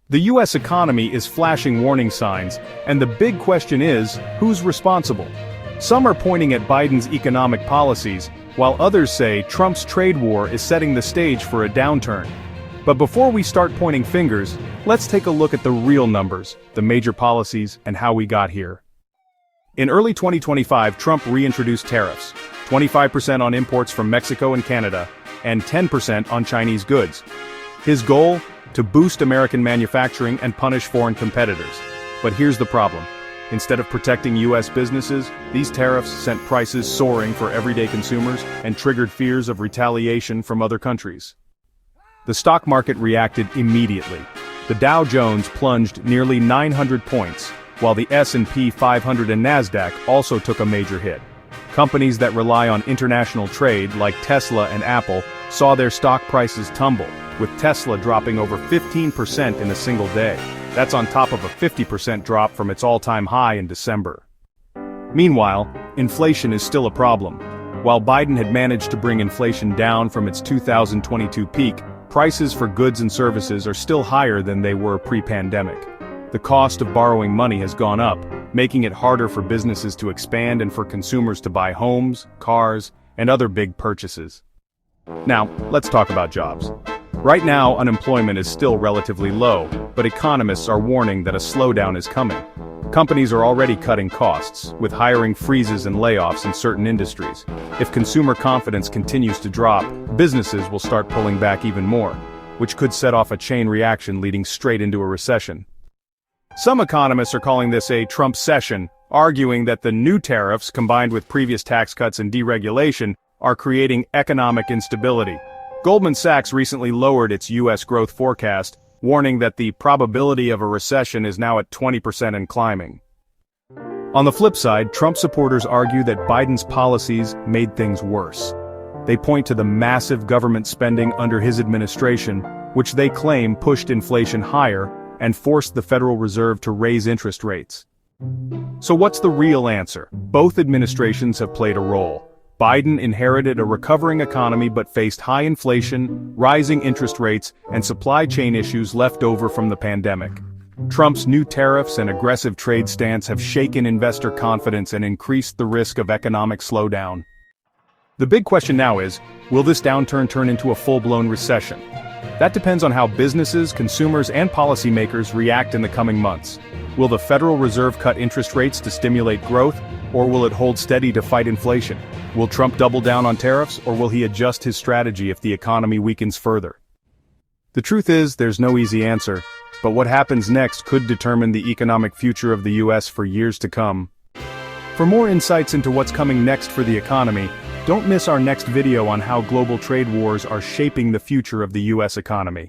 The US economy is flashing warning signs, and the big question is, who's responsible? Some are pointing at Biden's economic policies, while others say Trump's trade war is setting the stage for a downturn. But before we start pointing fingers, let's take a look at the real numbers, the major policies, and how we got here. In early 2025, Trump reintroduced tariffs, 25% on imports from Mexico and Canada, and 10% on Chinese goods. His goal? To boost American manufacturing and punish foreign competitors. But here's the problem. Instead of protecting US businesses, these tariffs sent prices soaring for everyday consumers and triggered fears of retaliation from other countries. The stock market reacted immediately. The Dow Jones plunged nearly 900 points, while the S&P 500 and Nasdaq also took a major hit. Companies that rely on international trade, like Tesla and Apple, saw their stock prices tumble, with Tesla dropping over 15% in a single day. That's on top of a 50% drop from its all-time high in December. Meanwhile, inflation is still a problem. While Biden had managed to bring inflation down from its 2022 peak, prices for goods and services are still higher than they were pre-pandemic. The cost of borrowing money has gone up, making it harder for businesses to expand and for consumers to buy homes, cars, and other big purchases. Now, let's talk about jobs. Right now, unemployment is still relatively low, but economists are warning that a slowdown is coming. Companies are already cutting costs, with hiring freezes and layoffs in certain industries. If consumer confidence continues to drop, businesses will start pulling back even more, which could set off a chain reaction leading straight into a recession. Some economists are calling this a Trumpcession, arguing that the new tariffs, combined with previous tax cuts and deregulation, are creating economic instability. Goldman Sachs recently lowered its U.S. growth forecast, warning that the probability of a recession is now at 20% and climbing. On the flip side, Trump supporters argue that Biden's policies made things worse. They point to the massive government spending under his administration, which they claim pushed inflation higher and forced the Federal Reserve to raise interest rates. So what's the real answer? Both administrations have played a role. Biden inherited a recovering economy but faced high inflation, rising interest rates, and supply chain issues left over from the pandemic. Trump's new tariffs and aggressive trade stance have shaken investor confidence and increased the risk of economic slowdown. The big question now is, will this downturn turn into a full-blown recession? That depends on how businesses, consumers, and policymakers react in the coming months. Will the Federal Reserve cut interest rates to stimulate growth, or will it hold steady to fight inflation? Will Trump double down on tariffs, or will he adjust his strategy if the economy weakens further? The truth is, there's no easy answer, but what happens next could determine the economic future of the US for years to come. For more insights into what's coming next for the economy, don't miss our next video on how global trade wars are shaping the future of the US economy.